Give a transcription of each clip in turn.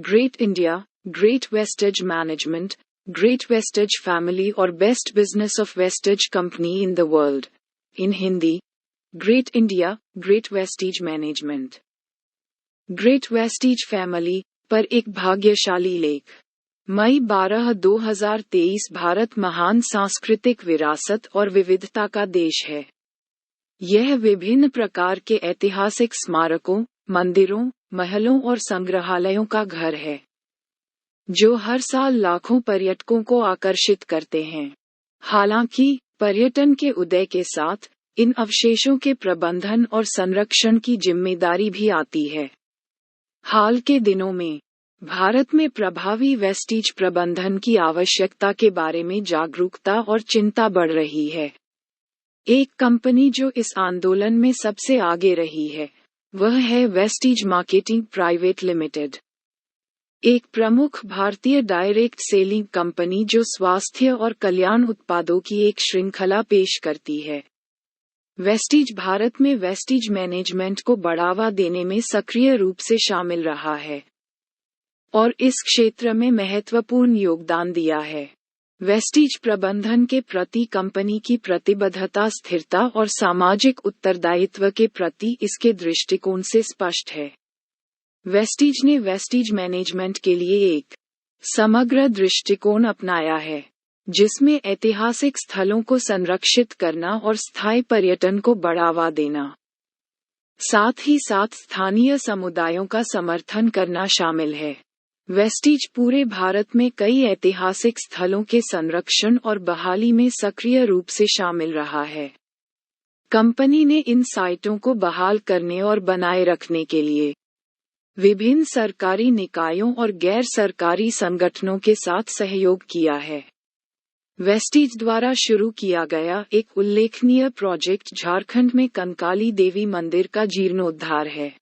Great India, great wastage management, great wastage family और best business of wastage company in the world. In Hindi, great India, great wastage management, great wastage family पर एक भाग्यशाली लेख। मई 12, 2023। भारत महान सांस्कृतिक विरासत और विविधता का देश है। यह विभिन्न प्रकार के ऐतिहासिक स्मारकों, मंदिरों, महलों और संग्रहालयों का घर है, जो हर साल लाखों पर्यटकों को आकर्षित करते हैं। हालांकि पर्यटन के उदय के साथ इन अवशेषों के प्रबंधन और संरक्षण की जिम्मेदारी भी आती है। हाल के दिनों में भारत में प्रभावी वेस्टेज प्रबंधन की आवश्यकता के बारे में जागरूकता और चिंता बढ़ रही है। एक कंपनी जो इस आंदोलन में सबसे आगे रही है, वह है वेस्टेज मार्केटिंग प्राइवेट लिमिटेड, एक प्रमुख भारतीय डायरेक्ट सेलिंग कंपनी जो स्वास्थ्य और कल्याण उत्पादों की एक श्रृंखला पेश करती है। वेस्टेज भारत में वेस्टेज मैनेजमेंट को बढ़ावा देने में सक्रिय रूप से शामिल रहा है और इस क्षेत्र में महत्वपूर्ण योगदान दिया है। वेस्टेज प्रबंधन के प्रति कंपनी की प्रतिबद्धता स्थिरता और सामाजिक उत्तरदायित्व के प्रति इसके दृष्टिकोण से स्पष्ट है। वेस्टेज ने वेस्टेज मैनेजमेंट के लिए एक समग्र दृष्टिकोण अपनाया है, जिसमें ऐतिहासिक स्थलों को संरक्षित करना और स्थायी पर्यटन को बढ़ावा देना, साथ ही साथ स्थानीय समुदायों का समर्थन करना शामिल है। वेस्टेज पूरे भारत में कई ऐतिहासिक स्थलों के संरक्षण और बहाली में सक्रिय रूप से शामिल रहा है। कंपनी ने इन साइटों को बहाल करने और बनाए रखने के लिए विभिन्न सरकारी निकायों और गैर सरकारी संगठनों के साथ सहयोग किया है। वेस्टेज द्वारा शुरू किया गया एक उल्लेखनीय प्रोजेक्ट झारखंड में कंकाली देवी मंदिर का जीर्णोद्धार है।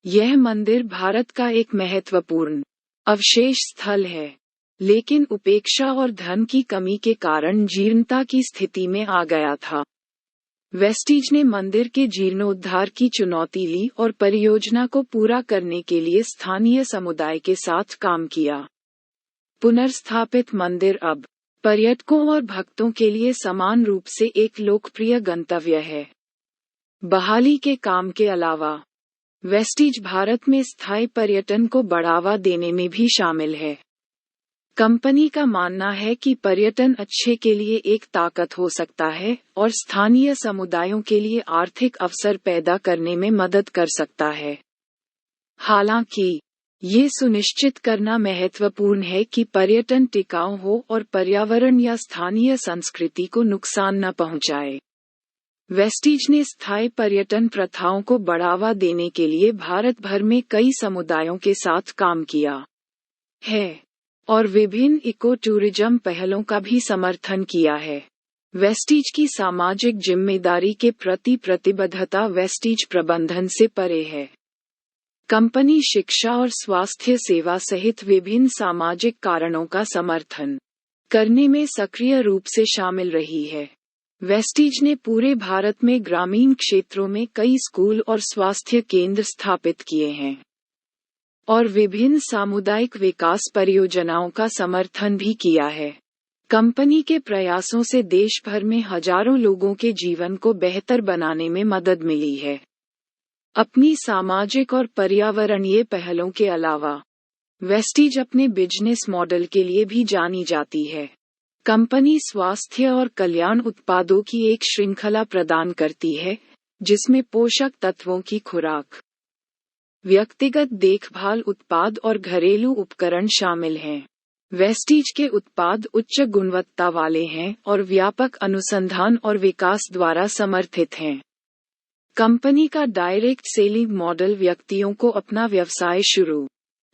यह मंदिर भारत का एक महत्वपूर्ण अवशेष स्थल है, लेकिन उपेक्षा और धन की कमी के कारण जीर्णता की स्थिति में आ गया था। वेस्टेज ने मंदिर के जीर्णोद्धार की चुनौती ली और परियोजना को पूरा करने के लिए स्थानीय समुदाय के साथ काम किया। पुनर्स्थापित मंदिर अब पर्यटकों और भक्तों के लिए समान रूप से एक लोकप्रिय गंतव्य है। बहाली के काम के अलावा वेस्टेज भारत में स्थायी पर्यटन को बढ़ावा देने में भी शामिल है। कंपनी का मानना है कि पर्यटन अच्छे के लिए एक ताकत हो सकता है और स्थानीय समुदायों के लिए आर्थिक अवसर पैदा करने में मदद कर सकता है। हालांकि ये सुनिश्चित करना महत्वपूर्ण है कि पर्यटन टिकाऊ हो और पर्यावरण या स्थानीय संस्कृति को नुकसान न पहुंचाए। वेस्टेज ने स्थायी पर्यटन प्रथाओं को बढ़ावा देने के लिए भारत भर में कई समुदायों के साथ काम किया है और विभिन्न इको टूरिज्म पहलों का भी समर्थन किया है। वेस्टेज की सामाजिक जिम्मेदारी के प्रति प्रतिबद्धता वेस्टेज प्रबंधन से परे है। कंपनी शिक्षा और स्वास्थ्य सेवा सहित विभिन्न सामाजिक कारणों का समर्थन करने में सक्रिय रूप से शामिल रही है। वेस्टेज ने पूरे भारत में ग्रामीण क्षेत्रों में कई स्कूल और स्वास्थ्य केंद्र स्थापित किए हैं और विभिन्न सामुदायिक विकास परियोजनाओं का समर्थन भी किया है। कंपनी के प्रयासों से देश भर में हजारों लोगों के जीवन को बेहतर बनाने में मदद मिली है। अपनी सामाजिक और पर्यावरणीय पहलों के अलावा वेस्टेज अपने बिजनेस मॉडल के लिए भी जानी जाती है। कंपनी स्वास्थ्य और कल्याण उत्पादों की एक श्रृंखला प्रदान करती है, जिसमें पोषक तत्वों की खुराक, व्यक्तिगत देखभाल उत्पाद और घरेलू उपकरण शामिल हैं। वेस्टेज के उत्पाद उच्च गुणवत्ता वाले हैं और व्यापक अनुसंधान और विकास द्वारा समर्थित हैं। कंपनी का डायरेक्ट सेलिंग मॉडल व्यक्तियों को अपना व्यवसाय शुरू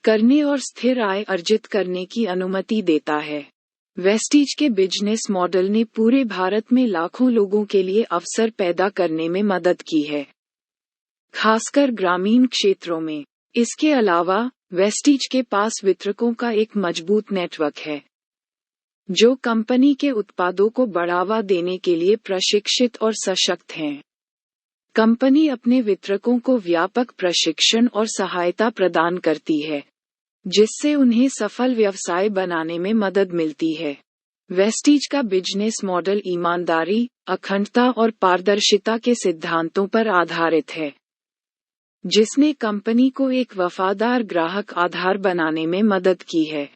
करने और स्थिर आय अर्जित करने की अनुमति देता है। वेस्टेज के बिजनेस मॉडल ने पूरे भारत में लाखों लोगों के लिए अवसर पैदा करने में मदद की है, खासकर ग्रामीण क्षेत्रों में। इसके अलावा वेस्टेज के पास वितरकों का एक मजबूत नेटवर्क है, जो कंपनी के उत्पादों को बढ़ावा देने के लिए प्रशिक्षित और सशक्त हैं। कंपनी अपने वितरकों को व्यापक प्रशिक्षण और सहायता प्रदान करती है, जिससे उन्हें सफल व्यवसाय बनाने में मदद मिलती है। वेस्टीज का बिजनेस मॉडल ईमानदारी, अखंडता और पारदर्शिता के सिद्धांतों पर आधारित है, जिसने कंपनी को एक वफादार ग्राहक आधार बनाने में मदद की है।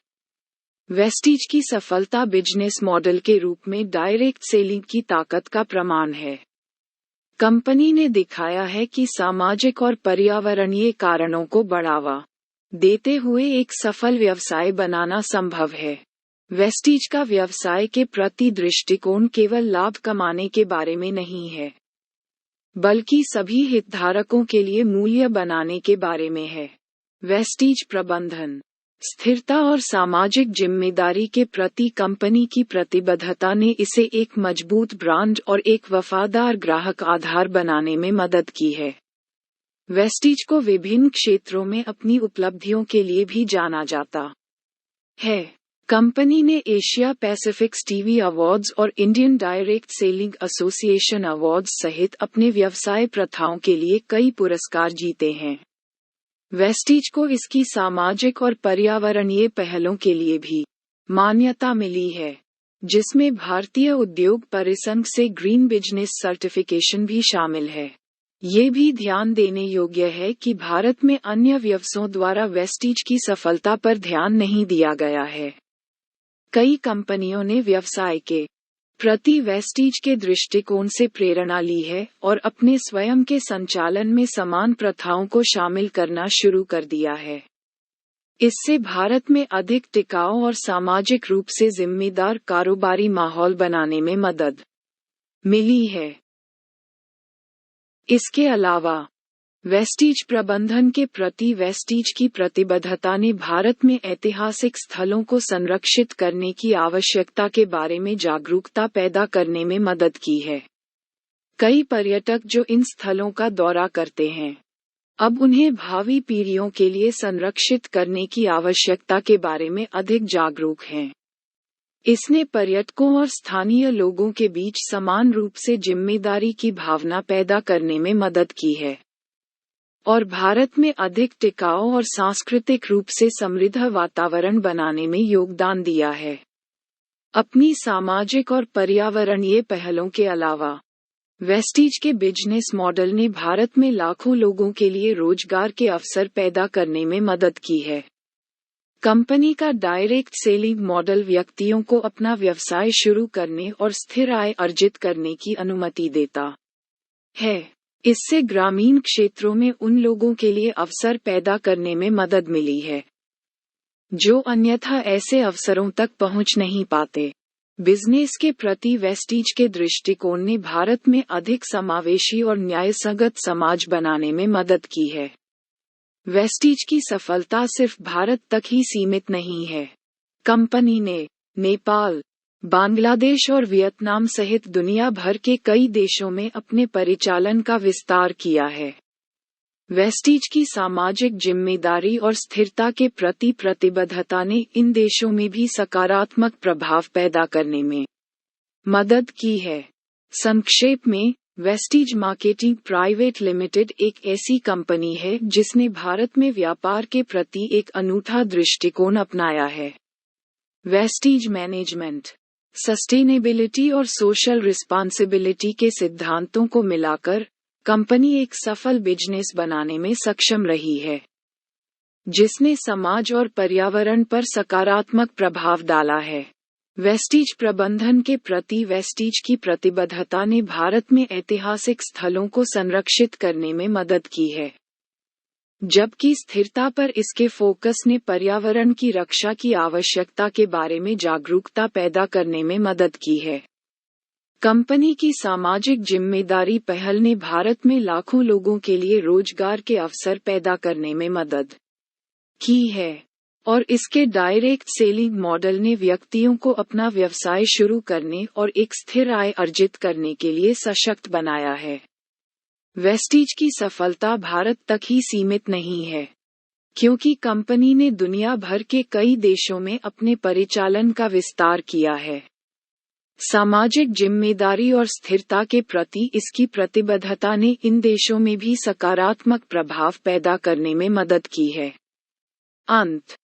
वेस्टीज की सफलता बिजनेस मॉडल के रूप में डायरेक्ट सेलिंग की ताकत का प्रमाण है। कंपनी ने दिखाया है कि सामाजिक और पर्यावरणीय कारणों को बढ़ावा देते हुए एक सफल व्यवसाय बनाना संभव है। वेस्टीज का व्यवसाय के प्रति दृष्टिकोण केवल लाभ कमाने के बारे में नहीं है, बल्कि सभी हितधारकों के लिए मूल्य बनाने के बारे में है। वेस्टीज प्रबंधन, स्थिरता और सामाजिक जिम्मेदारी के प्रति कंपनी की प्रतिबद्धता ने इसे एक मजबूत ब्रांड और एक वफादार ग्राहक आधार बनाने में मदद की है। वेस्टीज को विभिन्न क्षेत्रों में अपनी उपलब्धियों के लिए भी जाना जाता है। कंपनी ने एशिया पैसिफिक टीवी अवार्ड्स और Indian direct selling association awards सहित अपने व्यवसाय प्रथाओं के लिए कई पुरस्कार जीते हैं। वेस्टीज को इसकी सामाजिक और पर्यावरणीय पहलों के लिए भी मान्यता मिली है, जिसमें भारतीय उद्योग परिसंघ से ग्रीन बिजनेस सर्टिफिकेशन भी शामिल है। ये भी ध्यान देने योग्य है कि भारत में अन्य व्यवसायों द्वारा वेस्टीज की सफलता पर ध्यान नहीं दिया गया है। कई कंपनियों ने व्यवसाय के प्रति वेस्टीज के दृष्टिकोण से प्रेरणा ली है और अपने स्वयं के संचालन में समान प्रथाओं को शामिल करना शुरू कर दिया है। इससे भारत में अधिक टिकाऊ और सामाजिक रूप से जिम्मेदार कारोबारी माहौल बनाने में मदद मिली है। इसके अलावा वेस्टीज प्रबंधन के प्रति वेस्टीज की प्रतिबद्धता ने भारत में ऐतिहासिक स्थलों को संरक्षित करने की आवश्यकता के बारे में जागरूकता पैदा करने में मदद की है। कई पर्यटक जो इन स्थलों का दौरा करते हैं, अब उन्हें भावी पीढ़ियों के लिए संरक्षित करने की आवश्यकता के बारे में अधिक जागरूक हैं। इसने पर्यटकों और स्थानीय लोगों के बीच समान रूप से जिम्मेदारी की भावना पैदा करने में मदद की है और भारत में अधिक टिकाऊ और सांस्कृतिक रूप से समृद्ध वातावरण बनाने में योगदान दिया है। अपनी सामाजिक और पर्यावरणीय पहलों के अलावा वेस्टीज के बिजनेस मॉडल ने भारत में लाखों लोगों के लिए रोजगार के अवसर पैदा करने में मदद की है। कंपनी का डायरेक्ट सेलिंग मॉडल व्यक्तियों को अपना व्यवसाय शुरू करने और स्थिर आय अर्जित करने की अनुमति देता है। इससे ग्रामीण क्षेत्रों में उन लोगों के लिए अवसर पैदा करने में मदद मिली है, जो अन्यथा ऐसे अवसरों तक पहुंच नहीं पाते। बिजनेस के प्रति वेस्टीज के दृष्टिकोण ने भारत में अधिक समावेशी और न्यायसंगत समाज बनाने में मदद की है। वेस्टीज की सफलता सिर्फ भारत तक ही सीमित नहीं है। कंपनी ने नेपाल, बांग्लादेश और वियतनाम सहित दुनिया भर के कई देशों में अपने परिचालन का विस्तार किया है। वेस्टीज की सामाजिक जिम्मेदारी और स्थिरता के प्रति प्रतिबद्धता ने इन देशों में भी सकारात्मक प्रभाव पैदा करने में मदद की है। संक्षेप में, वेस्टीज मार्केटिंग प्राइवेट लिमिटेड एक ऐसी कंपनी है जिसने भारत में व्यापार के प्रति एक अनूठा दृष्टिकोण अपनाया है। वेस्टीज मैनेजमेंट, सस्टेनेबिलिटी और सोशल रिस्पॉन्सिबिलिटी के सिद्धांतों को मिलाकर कंपनी एक सफल बिजनेस बनाने में सक्षम रही है, जिसने समाज और पर्यावरण पर सकारात्मक प्रभाव डाला है। वेस्टीज प्रबंधन के प्रति वेस्टीज की प्रतिबद्धता ने भारत में ऐतिहासिक स्थलों को संरक्षित करने में मदद की है, जबकि स्थिरता पर इसके फोकस ने पर्यावरण की रक्षा की आवश्यकता के बारे में जागरूकता पैदा करने में मदद की है। कंपनी की सामाजिक जिम्मेदारी पहल ने भारत में लाखों लोगों के लिए रोजगार के अवसर पैदा करने में मदद की है और इसके डायरेक्ट सेलिंग मॉडल ने व्यक्तियों को अपना व्यवसाय शुरू करने और एक स्थिर आय अर्जित करने के लिए सशक्त बनाया है। वेस्टीज की सफलता भारत तक ही सीमित नहीं है, क्योंकि कंपनी ने दुनिया भर के कई देशों में अपने परिचालन का विस्तार किया है। सामाजिक जिम्मेदारी और स्थिरता के प्रति इसकी प्रतिबद्धता ने इन देशों में भी सकारात्मक प्रभाव पैदा करने में मदद की है। अंत